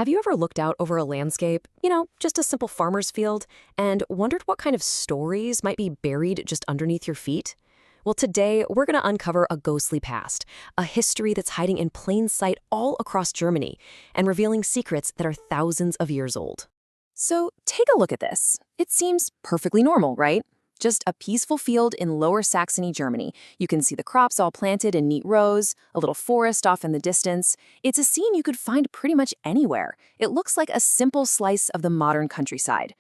Have you ever looked out over a landscape, just a simple farmer's field, and wondered what kind of stories might be buried just underneath your feet? Well, today we're going to uncover a ghostly past, a history that's hiding in plain sight all across Germany and revealing secrets that are thousands of years old. So take a look at this. It seems perfectly normal, right? Just a peaceful field in Lower Saxony, Germany. You can see the crops all planted in neat rows, a little forest off in the distance. It's a scene you could find pretty much anywhere. It looks like a simple slice of the modern countryside.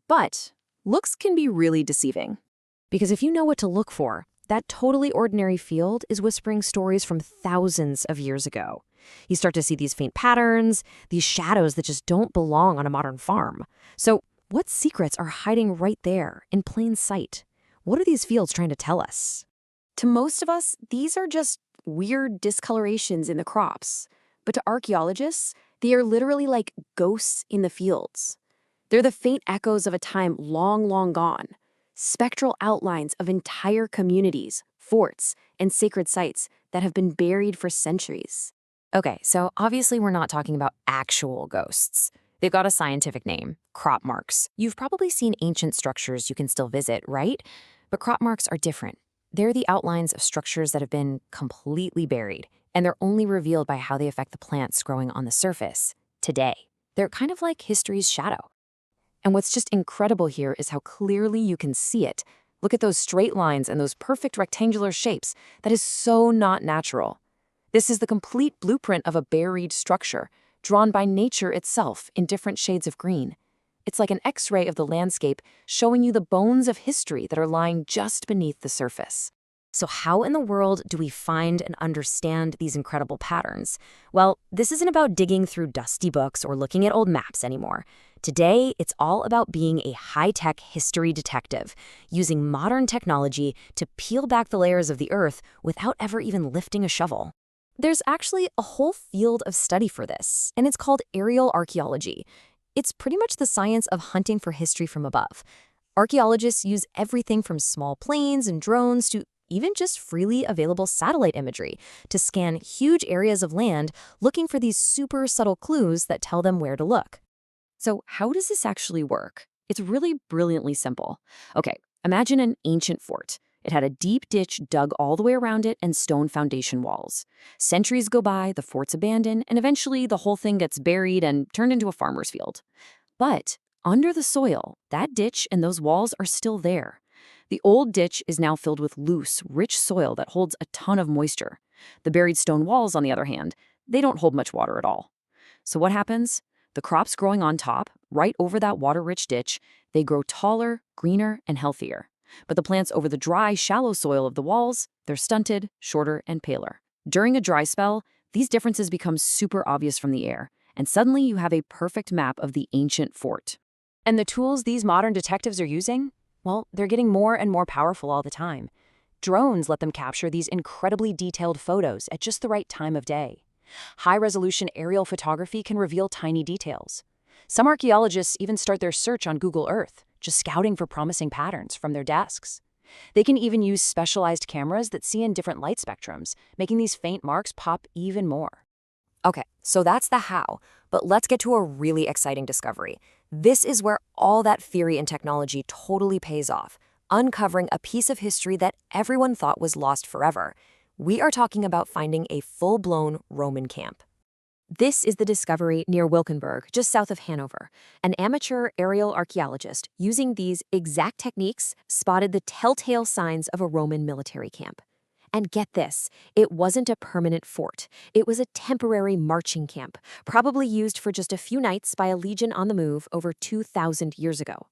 But looks can be really deceiving. Because if you know what to look for, that totally ordinary field is whispering stories from thousands of years ago. You start to see these faint patterns, these shadows that just don't belong on a modern farm. So what secrets are hiding right there, in plain sight? What are these fields trying to tell us? To most of us, these are just weird discolorations in the crops. But to archaeologists, they are literally like ghosts in the fields. They're the faint echoes of a time long, long gone. Spectral outlines of entire communities, forts, and sacred sites that have been buried for centuries. Okay, so obviously we're not talking about actual ghosts. They've got a scientific name, crop marks. You've probably seen ancient structures you can still visit, right? But crop marks are different. They're the outlines of structures that have been completely buried, and they're only revealed by how they affect the plants growing on the surface today. They're kind of like history's shadow. And what's just incredible here is how clearly you can see it. Look at those straight lines and those perfect rectangular shapes. That is so not natural. This is the complete blueprint of a buried structure, drawn by nature itself in different shades of green. It's like an X-ray of the landscape showing you the bones of history that are lying just beneath the surface. So how in the world do we find and understand these incredible patterns? Well, this isn't about digging through dusty books or looking at old maps anymore. Today, it's all about being a high-tech history detective, using modern technology to peel back the layers of the earth without ever even lifting a shovel. There's actually a whole field of study for this, and it's called aerial archaeology. It's pretty much the science of hunting for history from above. Archaeologists use everything from small planes and drones to even just freely available satellite imagery to scan huge areas of land looking for these super subtle clues that tell them where to look. So how does this actually work? It's really brilliantly simple. Okay, imagine an ancient fort. It had a deep ditch dug all the way around it and stone foundation walls. Centuries go by, the fort's abandoned, and eventually the whole thing gets buried and turned into a farmer's field. But under the soil, that ditch and those walls are still there. The old ditch is now filled with loose, rich soil that holds a ton of moisture. The buried stone walls, on the other hand, they don't hold much water at all. So what happens? The crops growing on top, right over that water-rich ditch, they grow taller, greener, and healthier. But the plants over the dry, shallow soil of the walls, they're stunted, shorter, and paler. During a dry spell, these differences become super obvious from the air, and suddenly you have a perfect map of the ancient fort. And the tools these modern detectives are using? Well, they're getting more and more powerful all the time. Drones let them capture these incredibly detailed photos at just the right time of day. High-resolution aerial photography can reveal tiny details. Some archaeologists even start their search on Google Earth, just scouting for promising patterns from their desks. They can even use specialized cameras that see in different light spectrums, making these faint marks pop even more. Okay, so that's the how, but let's get to a really exciting discovery. This is where all that theory and technology totally pays off, uncovering a piece of history that everyone thought was lost forever. We are talking about finding a full-blown Roman camp. This is the discovery near Wilkenberg, just south of Hanover. An amateur aerial archaeologist, using these exact techniques, spotted the telltale signs of a Roman military camp. And get this, it wasn't a permanent fort. It was a temporary marching camp, probably used for just a few nights by a legion on the move over 2,000 years ago.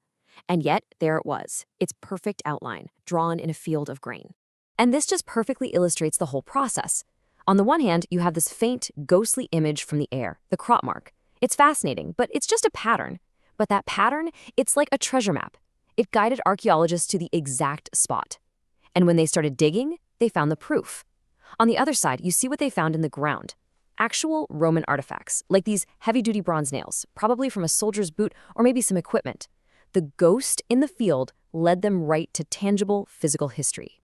And yet, there it was, its perfect outline, drawn in a field of grain. And this just perfectly illustrates the whole process. On the one hand, you have this faint, ghostly image from the air, the crop mark. It's fascinating, but it's just a pattern. But that pattern, it's like a treasure map. It guided archaeologists to the exact spot. And when they started digging, they found the proof. On the other side, you see what they found in the ground. Actual Roman artifacts, like these heavy-duty bronze nails, probably from a soldier's boot or maybe some equipment. The ghost in the field led them right to tangible physical history.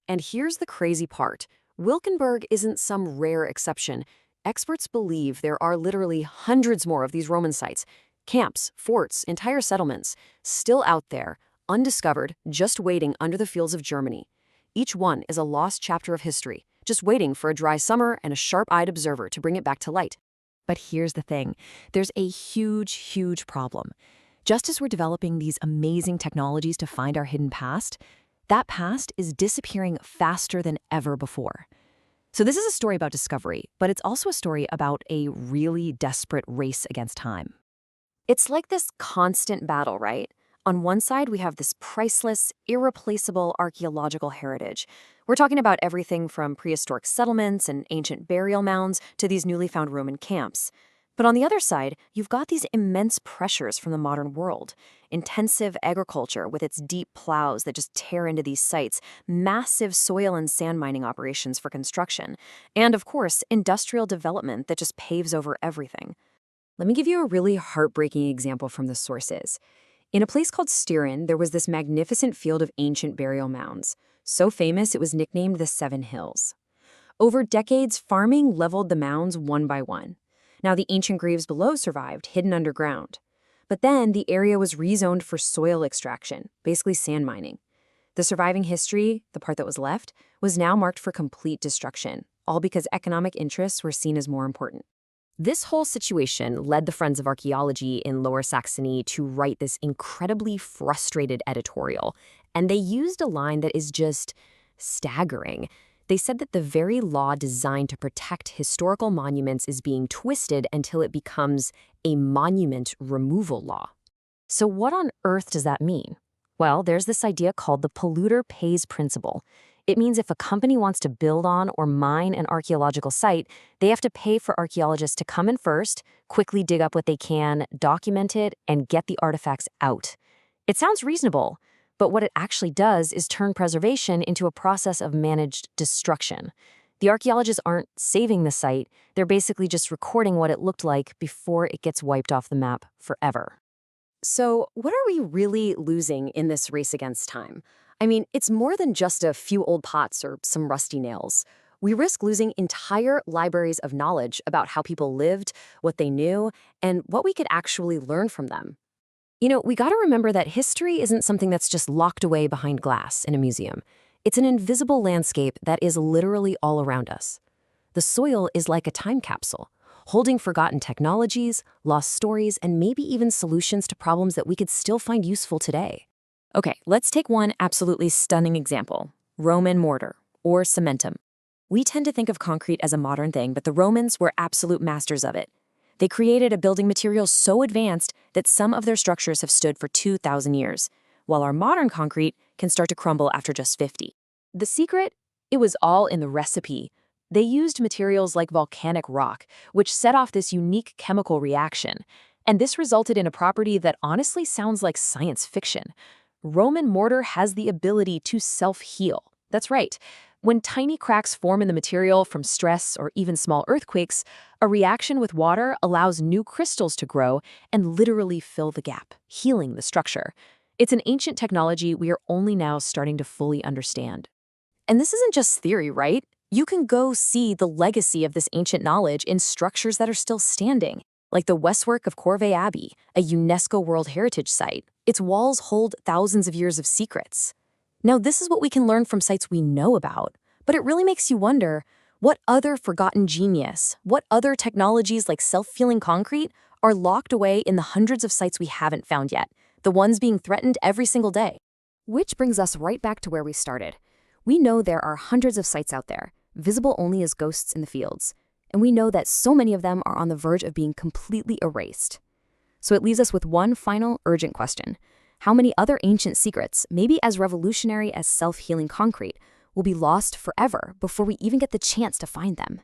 And here's the crazy part. Wilkenberg isn't some rare exception. Experts believe there are literally hundreds more of these Roman sites, camps, forts, entire settlements, still out there, undiscovered, just waiting under the fields of Germany. Each one is a lost chapter of history, just waiting for a dry summer and a sharp-eyed observer to bring it back to light. But here's the thing. There's a huge, huge problem. Just as we're developing these amazing technologies to find our hidden past, that past is disappearing faster than ever before. So this is a story about discovery, but it's also a story about a really desperate race against time. It's like this constant battle, right? On one side, we have this priceless, irreplaceable archaeological heritage. We're talking about everything from prehistoric settlements and ancient burial mounds to these newly found Roman camps. But on the other side, you've got these immense pressures from the modern world. Intensive agriculture with its deep plows that just tear into these sites, massive soil and sand mining operations for construction, and of course, industrial development that just paves over everything. Let me give you a really heartbreaking example from the sources. In a place called Styrin, there was this magnificent field of ancient burial mounds. So famous, it was nicknamed the Seven Hills. Over decades, farming leveled the mounds one by one. Now, the ancient graves below survived, hidden underground. But then the area was rezoned for soil extraction, basically sand mining. The surviving history, the part that was left, was now marked for complete destruction, all because economic interests were seen as more important. This whole situation led the Friends of Archaeology in Lower Saxony to write this incredibly frustrated editorial, and they used a line that is just staggering. They said that the very law designed to protect historical monuments is being twisted until it becomes a monument removal law. So what on earth does that mean? Well, there's this idea called the polluter pays principle. It means if a company wants to build on or mine an archaeological site, they have to pay for archaeologists to come in first, quickly dig up what they can, document it, and get the artifacts out. It sounds reasonable, but what it actually does is turn preservation into a process of managed destruction. The archaeologists aren't saving the site, they're basically just recording what it looked like before it gets wiped off the map forever. So, what are we really losing in this race against time? I mean, it's more than just a few old pots or some rusty nails. We risk losing entire libraries of knowledge about how people lived, what they knew, and what we could actually learn from them. You know, we gotta remember that history isn't something that's just locked away behind glass in a museum. It's an invisible landscape that is literally all around us. The soil is like a time capsule, holding forgotten technologies, lost stories, and maybe even solutions to problems that we could still find useful today. Okay, let's take one absolutely stunning example, Roman mortar, or cementum. We tend to think of concrete as a modern thing, but the Romans were absolute masters of it. They created a building material so advanced that some of their structures have stood for 2,000 years, while our modern concrete can start to crumble after just 50. The secret? It was all in the recipe. They used materials like volcanic rock, which set off this unique chemical reaction, and this resulted in a property that honestly sounds like science fiction. Roman mortar has the ability to self-heal. That's right. When tiny cracks form in the material from stress or even small earthquakes, a reaction with water allows new crystals to grow and literally fill the gap, healing the structure. It's an ancient technology we are only now starting to fully understand. And this isn't just theory, right? You can go see the legacy of this ancient knowledge in structures that are still standing, like the Westwork of Corvey Abbey, a UNESCO World Heritage Site. Its walls hold thousands of years of secrets. Now, this is what we can learn from sites we know about, but it really makes you wonder, what other forgotten genius, what other technologies like self-healing concrete are locked away in the hundreds of sites we haven't found yet, the ones being threatened every single day? Which brings us right back to where we started. We know there are hundreds of sites out there, visible only as ghosts in the fields, and we know that so many of them are on the verge of being completely erased. So it leaves us with one final urgent question. How many other ancient secrets, maybe as revolutionary as self-healing concrete, will be lost forever before we even get the chance to find them?